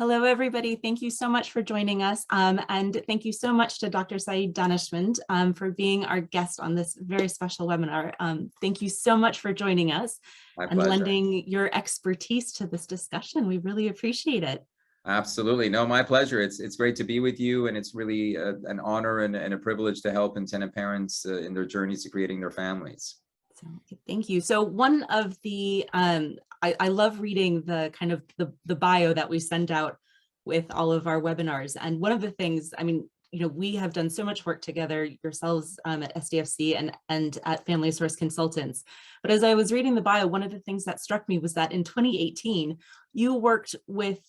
Hello, everybody. Thank you so much for joining us. And thank you so much to Dr. Saeed Daneshmand for being our guest on this very special webinar. Thank you so much for joining us My and pleasure. lending your expertise to this discussion. We really appreciate it. Absolutely. No, my pleasure. It's great to be with you, and it's really an honor and a privilege to help intended parents in their journeys to creating their families. So thank you. So one of the, I love reading the kind of the bio that we send out with all of our webinars. And one of the things, I mean, we have done so much work together, yourselves at SDFC and at Family Source Consultants. But as I was reading the bio, one of the things that struck me was that in 2018, you worked with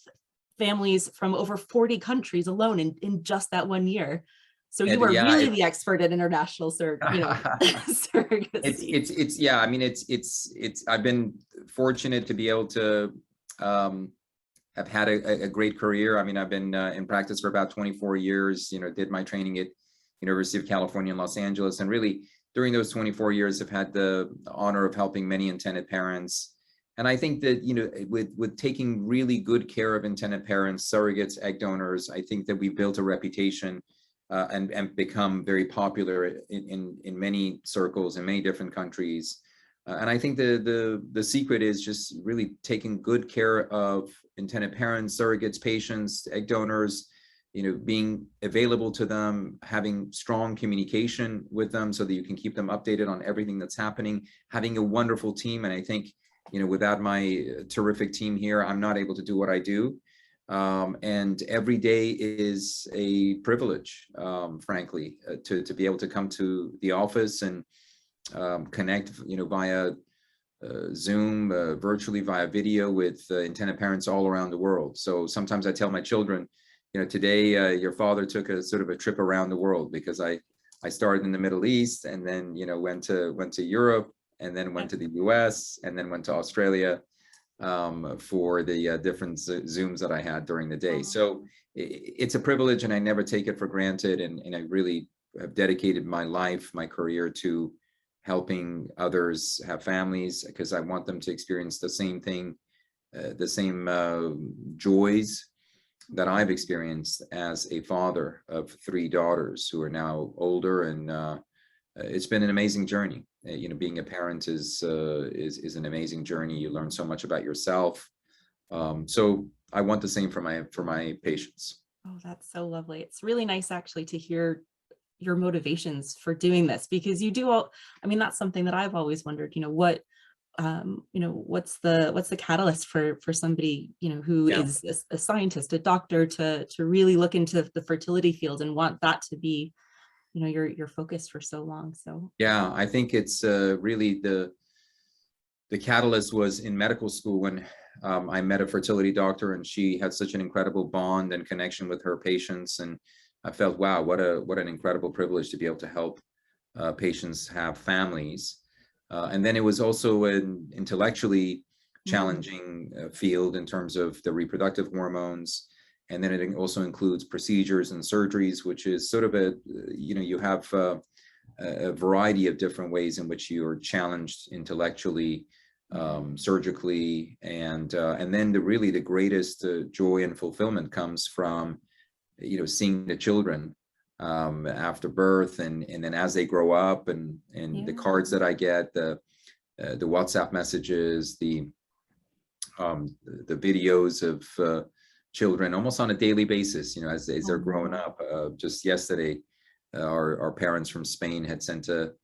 families from over 40 countries alone in just that 1 year. So you are really the expert at international surrogacy. It's yeah. I mean, it's. I've been fortunate to be able to have had a great career. I mean, I've been in practice for about 24 years. Did my training at University of California in Los Angeles, and really during those 24 years, have had the honor of helping many intended parents. And I think that with taking really good care of intended parents, surrogates, egg donors, I think that we've built a reputation. And become very popular in many circles in many different countries. And I think the secret is just really taking good care of intended parents, surrogates, patients, egg donors, being available to them, having strong communication with them so that you can keep them updated on everything that's happening, having a wonderful team. And I think, without my terrific team here, I'm not able to do what I do. And every day is a privilege, frankly, to be able to come to the office and connect, via Zoom, virtually via video with intended parents all around the world. So sometimes I tell my children, today your father took a sort of a trip around the world, because I started in the Middle East, and then went to Europe, and then went to the US, and then went to Australia. For the different Zooms that I had during the day. So it's a privilege, and I never take it for granted. And I really have dedicated my life, my career, to helping others have families, because I want them to experience the same thing, the same joys that I've experienced as a father of 3 daughters who are now older. And it's been an amazing journey. Being a parent is an amazing journey. You learn so much about yourself. So I want the same for my patients. Oh, that's so lovely. It's really nice actually to hear your motivations for doing this, because you do all, I mean, that's something that I've always wondered, what's the catalyst for somebody, who is a scientist, a doctor, to really look into the fertility field and want that to be your focus for so long. So yeah, I think it's really the catalyst was in medical school, when I met a fertility doctor, and she had such an incredible bond and connection with her patients, and I felt, wow, what an incredible privilege to be able to help patients have families. And then it was also an intellectually challenging field in terms of the reproductive hormones. And then it also includes procedures and surgeries, which is sort of you have a variety of different ways in which you are challenged intellectually, surgically, and then the greatest joy and fulfillment comes from, seeing the children after birth, and then as they grow up, and the cards that I get, the WhatsApp messages, the videos of children almost on a daily basis, as they're growing up. Just yesterday, our parents from Spain had sent a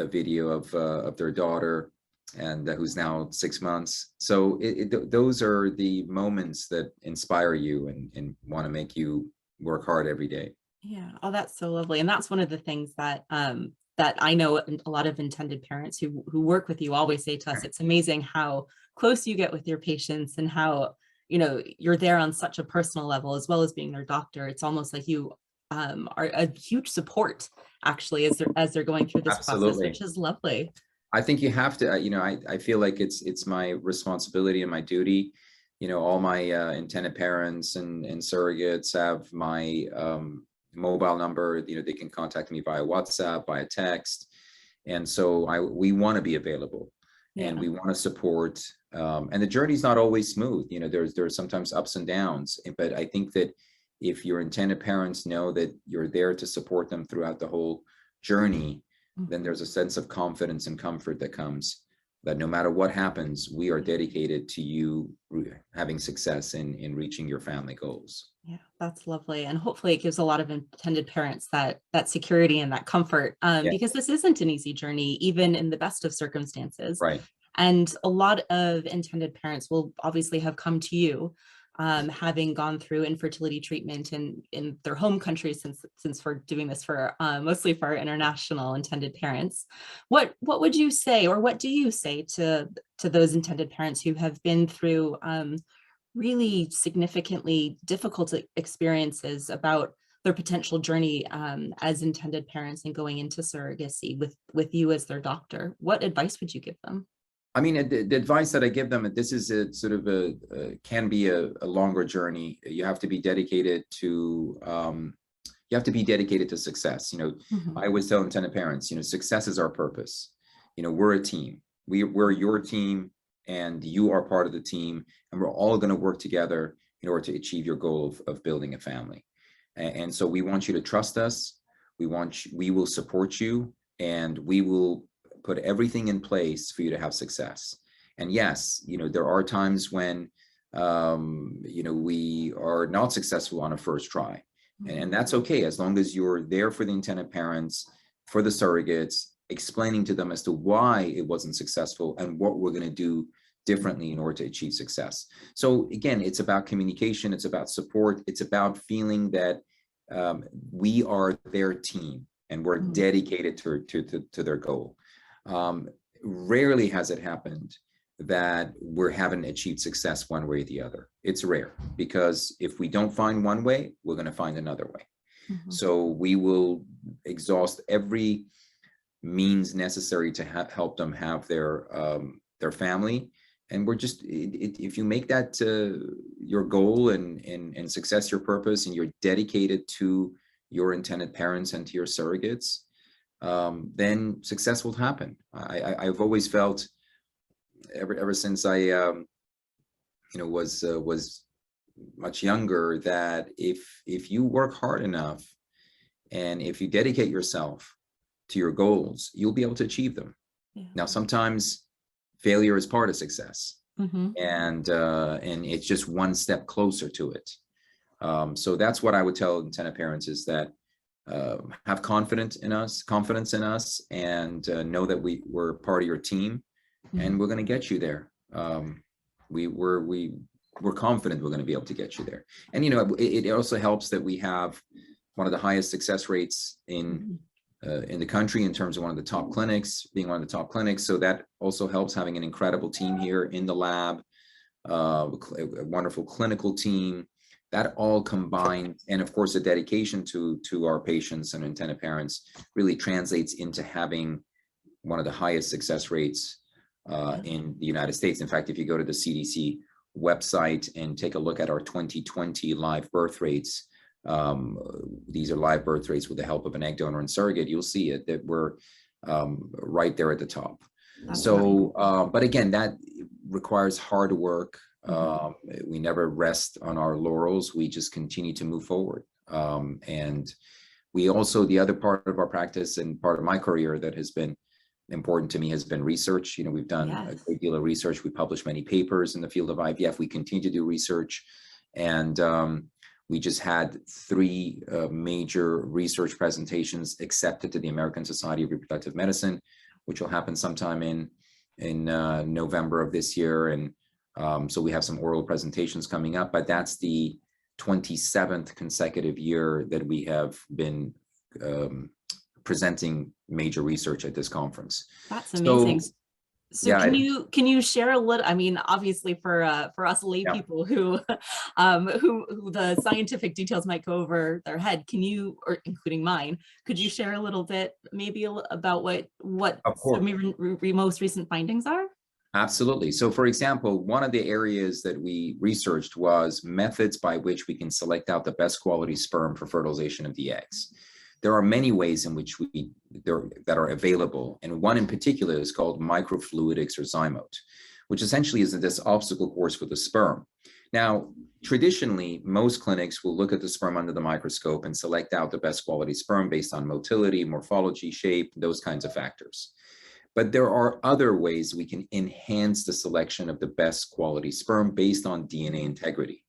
video of their daughter, and who's now 6 months. So those are the moments that inspire you and want to make you work hard every day. Yeah. Oh, that's so lovely. And that's one of the things that that I know a lot of intended parents who work with you always say to us. It's amazing how close you get with your patients, and how you're there on such a personal level, as well as being their doctor. It's almost like you are a huge support, actually, as they're going through this process, which is lovely. I think you have to, I feel like it's my responsibility and my duty. All my intended parents and surrogates have my mobile number. They can contact me via WhatsApp, via text. And so we want to be available. and Yeah. we want to support. And the journey's not always smooth. You know, there's sometimes ups and downs, but I think that if your intended parents know that you're there to support them throughout the whole journey, then there's a sense of confidence and comfort that comes, that no matter what happens, we are dedicated to you having success in reaching your family goals. Yeah, that's lovely. And hopefully it gives a lot of intended parents that security and that comfort, Yeah, because this isn't an easy journey, even in the best of circumstances. right. And a lot of intended parents will obviously have come to you, having gone through infertility treatment in their home country, since we're doing this for mostly for our international intended parents. What would you say, or what do you say to those intended parents who have been through really significantly difficult experiences about their potential journey as intended parents and going into surrogacy with you as their doctor? What advice would you give them? I mean, the advice that I give them, this is a sort of can be a longer journey. You have to be dedicated to success. You know, Mhm. I always tell intended parents, you know, success is our purpose. You know, we're a team. We're your team, and you are part of the team, and we're all going to work together in order to achieve your goal of building a family. And so we want you to trust us. We will support you, and we will put everything in place for you to have success. And yes, you know, there are times when you know, we are not successful on a first try. And that's okay, as long as you're there for the intended parents, for the surrogates, explaining to them as to why it wasn't successful and what we're going to do differently in order to achieve success. So again, it's about communication, it's about support, it's about feeling that we are their team and we're dedicated to their goal. Rarely has it happened that we haven't achieved success one way or the other. It's rare, because if we don't find one way, we're going to find another way. So we will exhaust every means necessary to help them have their family. And we're just, if you make that your goal and success your purpose, and you're dedicated to your intended parents and to your surrogates, then success will happen. I've always felt, ever since I you know, was much younger, that if you work hard enough and if you dedicate yourself to your goals, you'll be able to achieve them. Yeah. Now, sometimes failure is part of success, Mhm. and it's just one step closer to it. So that's what I would tell intended parents, is that have confidence in us, and know that we're part of your team, and we're going to get you there. We're confident we're going to be able to get you there. And you know, it also helps that we have one of the highest success rates in the country, in terms of one of the top clinics, being one of the top clinics. So that also helps, having an incredible team here in the lab, a wonderful clinical team. That all combined, and of course the dedication to our patients and intended parents, really translates into having one of the highest success rates in the United States. In fact, if you go to the CDC website and take a look at our 2020 live birth rates, these are live birth rates with the help of an egg donor and surrogate, you'll see it, that we're right there at the top. So, but again, that requires hard work. We never rest on our laurels. We just continue to move forward. And we also, the other part of our practice and part of my career that has been important to me has been research. You know, we've done a great deal of research. We published many papers in the field of IVF. We continue to do research. And we just had 3 major research presentations accepted to the American Society of Reproductive Medicine, which will happen sometime in November of this year. And so we have some oral presentations coming up, but that's the 27th consecutive year that we have been presenting major research at this conference. That's amazing. So, So yeah, can you share a little, I mean, obviously for us lay people who who the scientific details might go over their head, can you, or including mine, could you share a little bit maybe about what of some course. of your most recent findings are? Absolutely. So for example, one of the areas that we researched was methods by which we can select out the best quality sperm for fertilization of the eggs. there are many ways in which that are available. And one in particular is called microfluidics or zymote, which essentially is this obstacle course for the sperm. Now, traditionally, most clinics will look at the sperm under the microscope and select out the best quality sperm based on motility, morphology, shape, those kinds of factors. But there are other ways we can enhance the selection of the best quality sperm based on DNA integrity.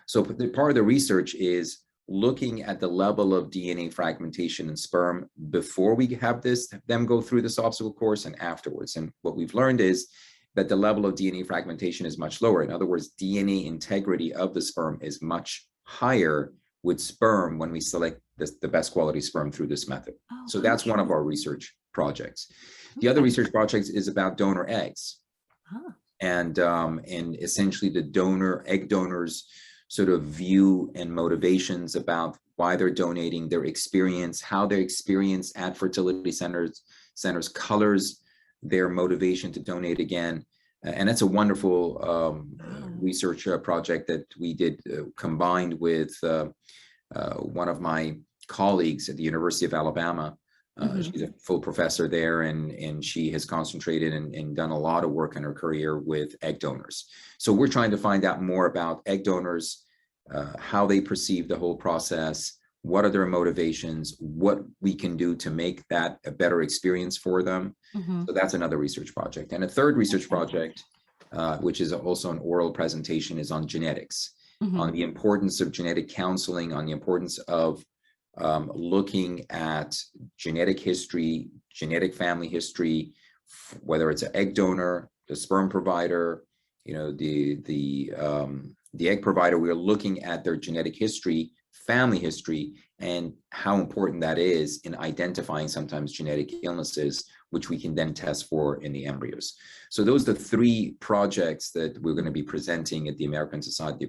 So part of the research is looking at the level of DNA fragmentation in sperm before we have them go through this obstacle course and afterwards. And what we've learned is that the level of DNA fragmentation is much lower. In other words, DNA integrity of the sperm is much higher with sperm when we select the best quality sperm through this method. So that's one of our research projects. The other research project is about donor eggs. And essentially the egg donors sort of view and motivations about why they're donating, their experience, how their experience at fertility centers colors their motivation to donate again. And that's a wonderful research project that we did combined with one of my colleagues at the University of Alabama. She's a full professor there, and she has concentrated and done a lot of work in her career with egg donors. So we're trying to find out more about egg donors, how they perceive the whole process, what are their motivations, what we can do to make that a better experience for them. So that's another research project. And a third research project, which is also an oral presentation, is on genetics, on the importance of genetic counseling, on the importance of looking at genetic history, genetic family history, whether it's an egg donor, the sperm provider, the egg provider. We're looking at their genetic history, family history, and how important that is in identifying sometimes genetic illnesses, which we can then test for in the embryos. So those are the three projects that we're going to be presenting at the American Society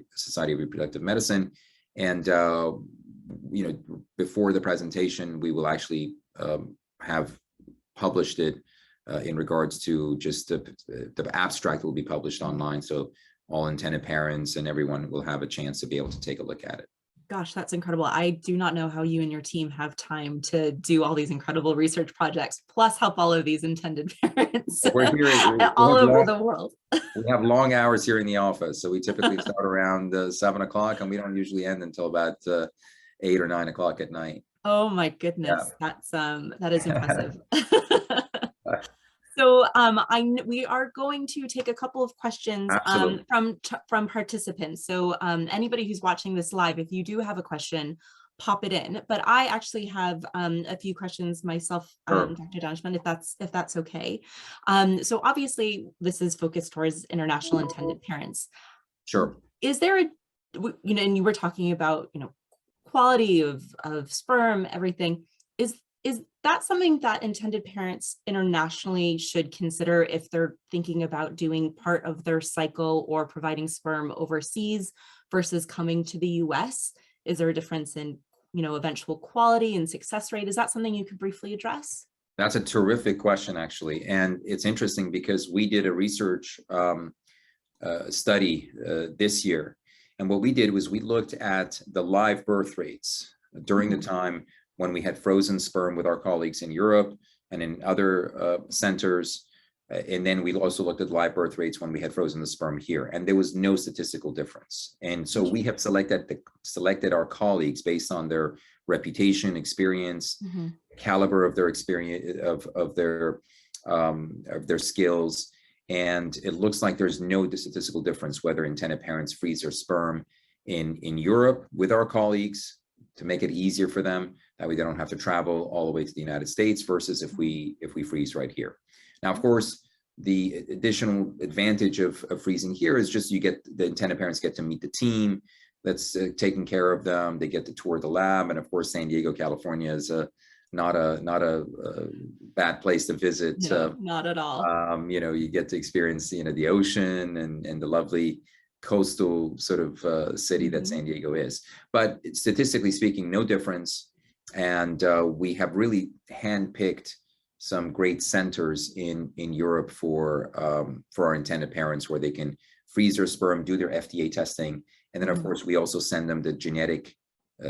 of Reproductive Medicine. And before the presentation, we will actually have published it in regards to just the abstract will be published online. So all intended parents and everyone will have a chance to be able to take a look at it. Gosh, that's incredible. I do not know how you and your team have time to do all these incredible research projects, plus help all of these intended parents all over the world. We have long hours here in the office. So we typically start around 7 o'clock, and we don't usually end until about 8 or 9 o'clock at night. Oh my goodness. Yeah. That is impressive. So we are going to take a couple of questions from participants. So anybody who's watching this live, if you do have a question, pop it in. But I actually have a few questions myself, Dr. Daneshmand, if that's okay. So obviously this is focused towards international intended parents. Sure. Is there and you were talking about quality of sperm, everything. Is that something that intended parents internationally should consider if they're thinking about doing part of their cycle or providing sperm overseas versus coming to the US? Is there a difference in, eventual quality and success rate? Is that something you could briefly address? That's a terrific question, actually. And it's interesting because we did a research study this year. And what we did was we looked at the live birth rates during the time when we had frozen sperm with our colleagues in Europe and in other centers. And then we also looked at live birth rates when we had frozen the sperm here, and there was no statistical difference. And so we have selected our colleagues based on their reputation, experience, caliber of their experience, of their skills. And it looks like there's no statistical difference whether intended parents freeze their sperm in Europe with our colleagues to make it easier for them. That way they don't have to travel all the way to the United States versus if we freeze right here. Now, of course, the additional advantage of freezing here is just the intended parents get to meet the team that's taking care of them. They get to tour the lab. And of course, San Diego, California is not a bad place to visit. No, not at all. You get to experience, the ocean and the lovely coastal sort of city that San Diego is. But statistically speaking, no difference. And we have really handpicked some great centers in Europe for our intended parents where they can freeze their sperm, do their FDA testing. And then, of course, we also send them the genetic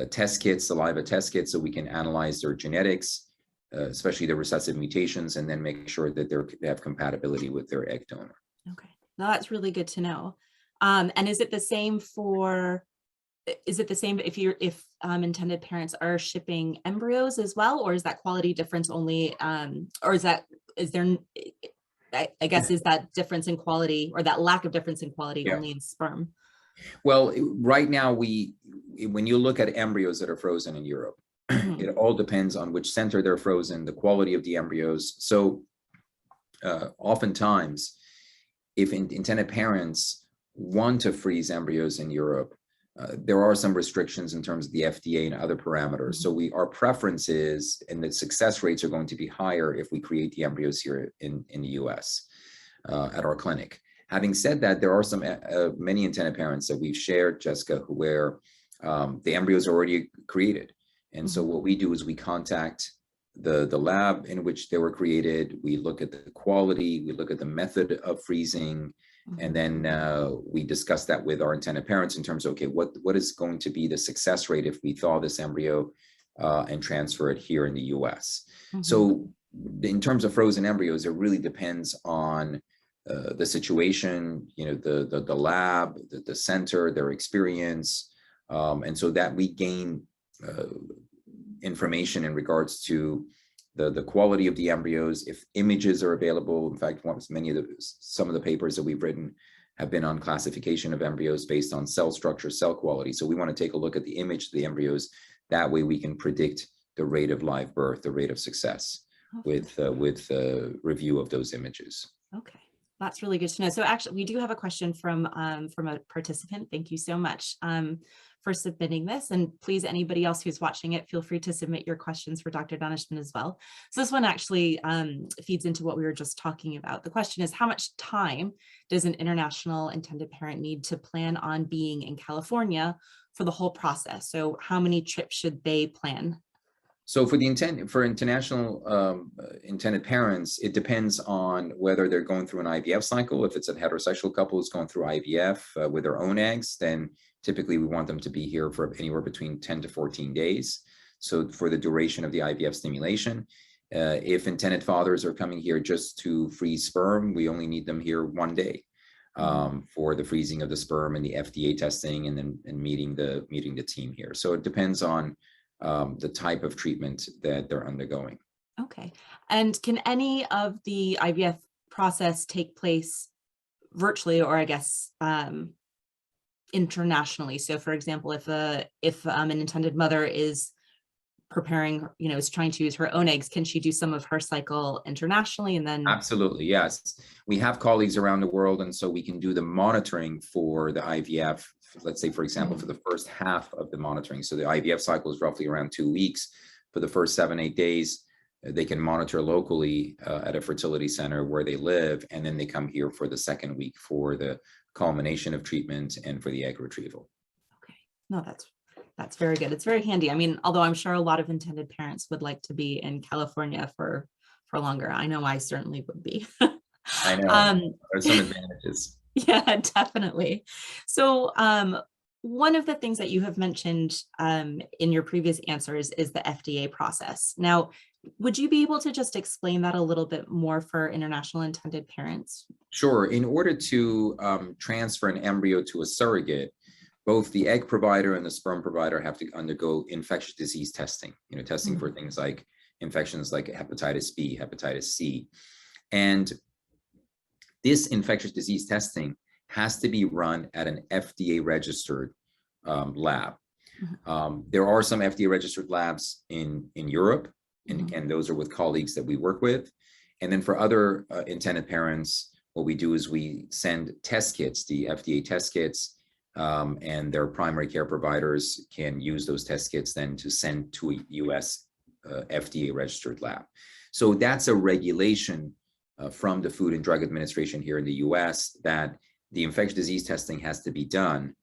test kits, saliva test kits, so we can analyze their genetics, especially the recessive mutations, and then make sure that they have compatibility with their egg donor. Okay, no, that's really good to know. And is it the same if intended parents are shipping embryos as well, or is that quality difference only, or is that difference in quality, or that lack of difference in quality, Yeah. only in sperm? Well, right now, when you look at embryos that are frozen in Europe, it all depends on which center they're frozen, the quality of the embryos. So oftentimes, if intended parents want to freeze embryos in Europe, there are some restrictions in terms of the FDA and other parameters. So our preference is, and the success rates are going to be higher if we create the embryos here in the US at our clinic. Having said that, there are some many intended parents that we've shared, Jessica, where the embryos are already created. And so what we do is we contact the lab in which they were created. We look at the quality, we look at the method of freezing, and then we discuss that with our intended parents in terms of, okay, what is going to be the success rate if we thaw this embryo and transfer it here in the US? So in terms of frozen embryos, it really depends on the situation, the lab, the center, their experience. And so that we gain information in regards to the quality of the embryos, if images are available. In fact, some of the papers that we've written have been on classification of embryos based on cell structure, cell quality. So we want to take a look at the image of the embryos. That way we can predict the rate of live birth, the rate of success with review of those images. Okay. That's really good to know. So actually, we do have a question from a participant. Thank you so much for submitting this. And please, anybody else who's watching it, feel free to submit your questions for Dr. Daneshmand as well. So this one actually feeds into what we were just talking about. The question is, how much time does an international intended parent need to plan on being in California for the whole process? So how many trips should they plan? So for international intended parents, it depends on whether they're going through an IVF cycle. If it's a heterosexual couple who's going through IVF with their own eggs, then typically we want them to be here for anywhere between 10 to 14 days. So for the duration of the IVF stimulation, if intended fathers are coming here just to freeze sperm, we only need them here 1 day for the freezing of the sperm and the FDA testing, and then meeting the team here. So it depends on the type of treatment that they're undergoing. Okay. And can any of the IVF process take place virtually, or I guess internationally? So for example, if an intended mother is preparing, is trying to use her own eggs, can she do some of her cycle internationally and then? Absolutely, yes. We have colleagues around the world, and so we can do the monitoring for the IVF, let's say, for example, for the first half of the monitoring. So the IVF cycle is roughly around 2 weeks. For the first 7-8 days, they can monitor locally at a fertility center where they live, and then they come here for the second week for the culmination of treatment and for the egg retrieval. Okay, no, that's very good. It's very handy. I mean, although I'm sure a lot of intended parents would like to be in California for longer. I know I certainly would be. I know, there's some advantages. Yeah, definitely. So one of the things that you have mentioned in your previous answers is the FDA process. Now, would you be able to just explain that a little bit more for international intended parents? Sure. In order to transfer an embryo to a surrogate, both the egg provider and the sperm provider have to undergo infectious disease testing, testing for things like infections like hepatitis B, hepatitis C. And this infectious disease testing has to be run at an FDA registered lab. There are some FDA registered labs in Europe, and again, those are with colleagues that we work with. And then for other intended parents, what we do is we send test kits, the FDA test kits, and their primary care providers can use those test kits then to send to a US FDA registered lab. So that's a regulation from the Food and Drug Administration here in the US that the infectious disease testing has to be done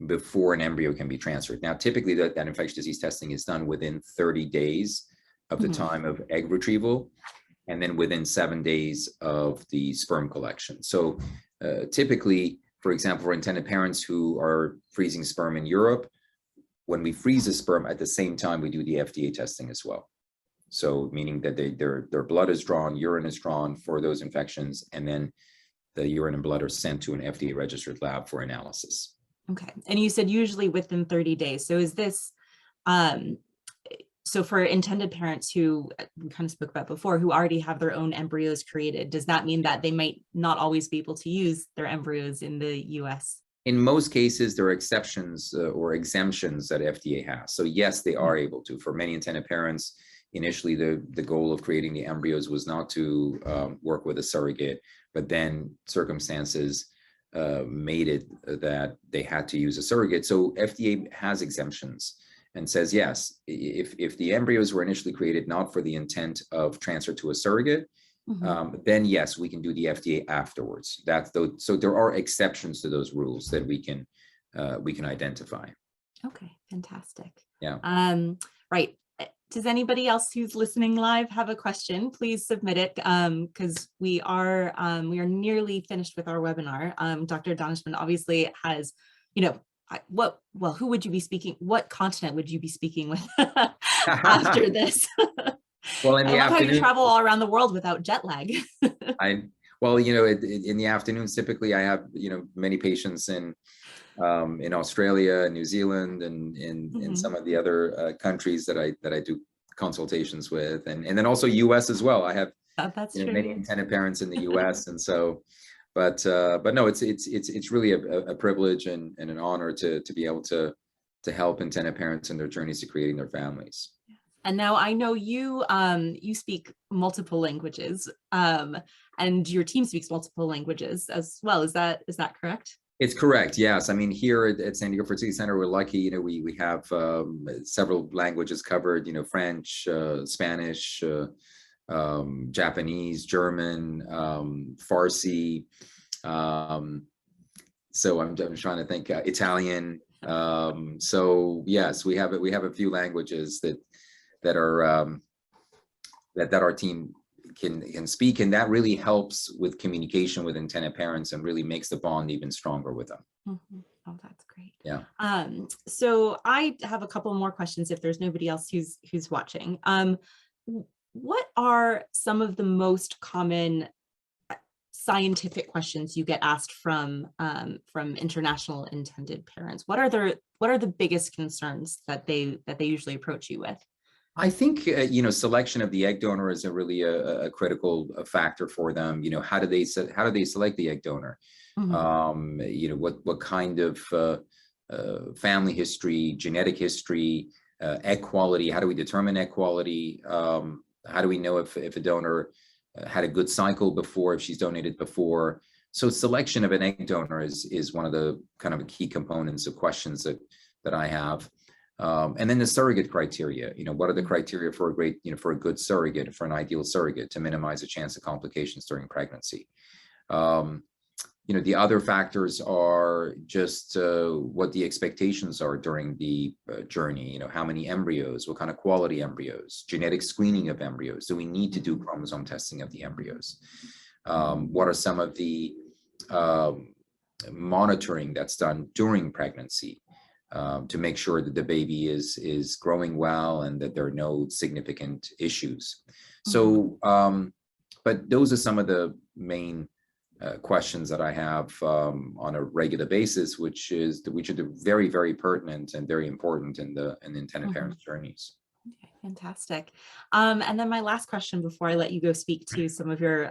before an embryo can be transferred. Now, typically that infectious disease testing is done within 30 days of the time of egg retrieval, and then within 7 days of the sperm collection. So typically, for example, for intended parents who are freezing sperm in Europe, when we freeze the sperm, at the same time, we do the FDA testing as well. So meaning that their blood is drawn, urine is drawn for those infections, and then the urine and blood are sent to an FDA registered lab for analysis. Okay. And you said usually within 30 days. So is this, so for intended parents who we kind of spoke about before, who already have their own embryos created, does that mean that they might not always be able to use their embryos in the US? In most cases, there are exceptions or exemptions that FDA has. So yes, they are able to. For many intended parents, initially the goal of creating the embryos was not to work with a surrogate, but then circumstances made it that they had to use a surrogate. So FDA has exemptions and says, yes, if the embryos were initially created not for the intent of transfer to a surrogate, then yes, we can do the FDA afterwards. So there are exceptions to those rules that we can identify. Okay, fantastic. Yeah. Right. Does anybody else who's listening live have a question? Please submit it, because we are nearly finished with our webinar. Dr. Daneshmand obviously has, who would you be speaking? What continent would you be speaking with after this? Well, in the I love afternoon, how you travel all around the world without jet lag. in the afternoons, typically I have, many patients in Australia, New Zealand, and in some of the other countries that I do consultations with, and then also US as well. I have That's true. many intended parents in the US, and so, but no, it's really a privilege and an honor to be able to help intended parents in their journeys to creating their families. And now I know you speak multiple languages, and your team speaks multiple languages as well. Is that correct? It's correct. Yes. I mean, here at San Diego Fertility Center, we're lucky. We have several languages covered. French, Spanish, Japanese, German, Farsi. So I'm trying to think. Italian. So yes, we have a few languages that our team can speak, and that really helps with communication with intended parents and really makes the bond even stronger with them. Oh, that's great. Yeah. So I have a couple more questions if there's nobody else who's watching. What are some of the most common scientific questions you get asked from international intended parents? What are the biggest concerns that they usually approach you with? I think, selection of the egg donor is really a critical factor for them. How do they select the egg donor? What kind of family history, genetic history, egg quality? How do we determine egg quality? How do we know if a donor had a good cycle before, if she's donated before? So selection of an egg donor is one of the kind of key components of questions that I have. And then the surrogate criteria, what are the criteria for a good surrogate, for an ideal surrogate to minimize the chance of complications during pregnancy? The other factors are just what the expectations are during the journey. How many embryos, what kind of quality embryos, genetic screening of embryos. Do we need to do chromosome testing of the embryos? What are some of the monitoring that's done during pregnancy? To make sure that the baby is growing well and that there are no significant issues. So, but those are some of the main questions that I have on a regular basis, which are very, very pertinent and very important in the intended parents' journeys. Okay, fantastic. And then my last question before I let you go speak to some of your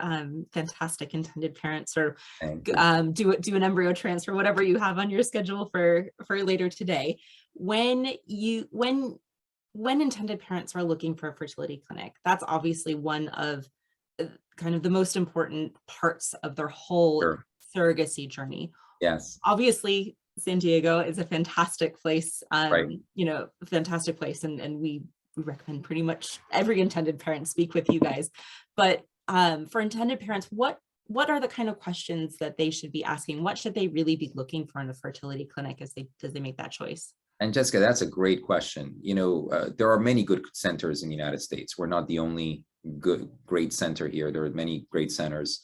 fantastic intended parents, or do an embryo transfer, whatever you have on your schedule for later today. When intended parents are looking for a fertility clinic, that's obviously one of kind of the most important parts of their whole surrogacy journey. Yes. Obviously, San Diego is a fantastic place, right. Fantastic place. And we recommend pretty much every intended parent speak with you guys. But for intended parents, what are the kind of questions that they should be asking? What should they really be looking for in a fertility clinic as they make that choice? And Jessica, that's a great question. There are many good centers in the United States. We're not the only great center here. There are many great centers.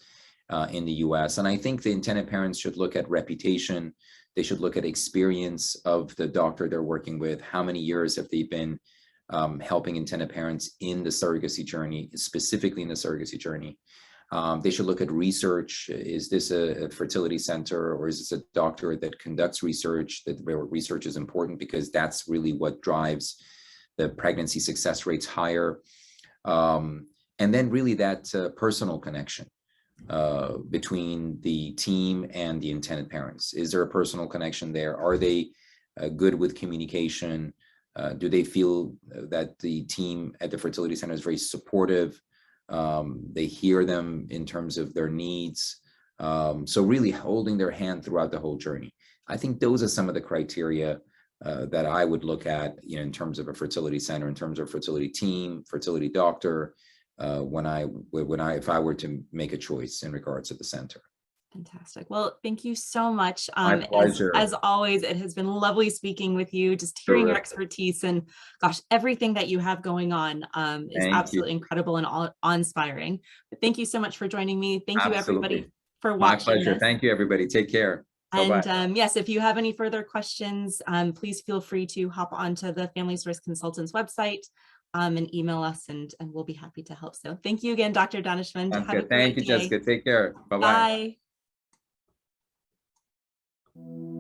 in the US. And I think the intended parents should look at reputation. They should look at experience of the doctor they're working with. How many years have they been helping intended parents in the surrogacy journey, specifically in the surrogacy journey? They should look at research. Is this a fertility center, or is this a doctor that conducts research? That where research is important, because that's really what drives the pregnancy success rates higher. And then really that personal connection between the team and the intended parents. Is there a personal connection there? Are they good with communication? Do they feel that the team at the fertility center is very supportive? They hear them in terms of their needs. So really holding their hand throughout the whole journey. I think those are some of the criteria that I would look at, in terms of a fertility center, in terms of fertility team, fertility doctor, if I were to make a choice in regards to the center. Fantastic. Well, thank you so much. My pleasure. As always, it has been lovely speaking with you, just hearing your expertise, and gosh, everything that you have going on is absolutely incredible and awe-inspiring. But thank you so much for joining me. Thank you, everybody, for watching. My pleasure. This. Thank you, everybody. Take care. Bye-bye. And yes, if you have any further questions, please feel free to hop onto the Family Source Consultants website and email us, and we'll be happy to help. So thank you again, Dr. Daneshmand. Thank you, Jessica. Take care. Bye-bye. Bye.